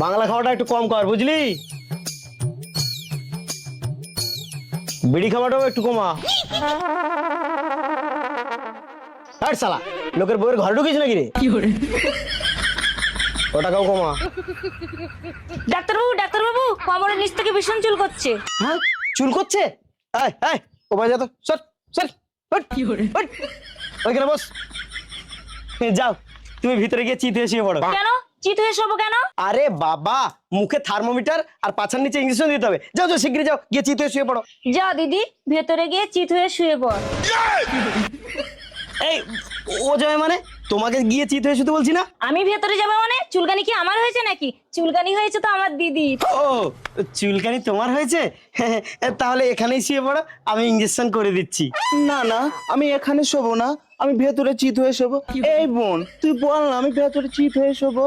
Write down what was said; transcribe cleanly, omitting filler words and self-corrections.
বাংলা খাওয়াটা একটু কম কর, বুঝলি? বিড়ি খাওয়াটাও একটু কমা। আর শালা লোকের বউয়ের ঘরে ঢুকিস নাকি রে? ওটাকেও কমা। ডাক্তারবাবু কোমরের নিচ থেকে ভীষণ চুল করছে। হ্যাঁ, চুল করছে? এই এই ও ভাই যা তো, সর সর হট, হট। ওইখানে বস। যাও তুমি ভিতরে গিয়ে চিত হয়ে শুয়ে পড়ো। কেন চিত হয়ে শোবো কেন? আরে বাবা, মুখে থার্মোমিটার আর পাছার নিচে ইঞ্জেকশন দিতে হবে। যাও যাও শিগগিরই যাও, গিয়ে চিত হয়ে শুয়ে পড়ো। যা দিদি, ভেতরে গিয়ে চিত হয়ে শুয়ে পড়। এই ও যাবে মানে? তোমাকে গিয়ে চিত হয়ে শুতে বলছি না? আমি ভেতরে যাবো মানে? চুলকানি কি আমার হয়েছে নাকি? চুলকানি হয়েছে তো আমার দিদি। ও চুলকানি তোমার হয়েছে? তাহলে এখানেই শুয়ে পড়ো, আমি ইঞ্জেকশন করে দিচ্ছি। না না, আমি এখানে শোবো না, আমি ভেতরে চিত হয়ে শোবো। এই বোন তুই বল না, আমি ভেতরে চিত হয়ে শোবো।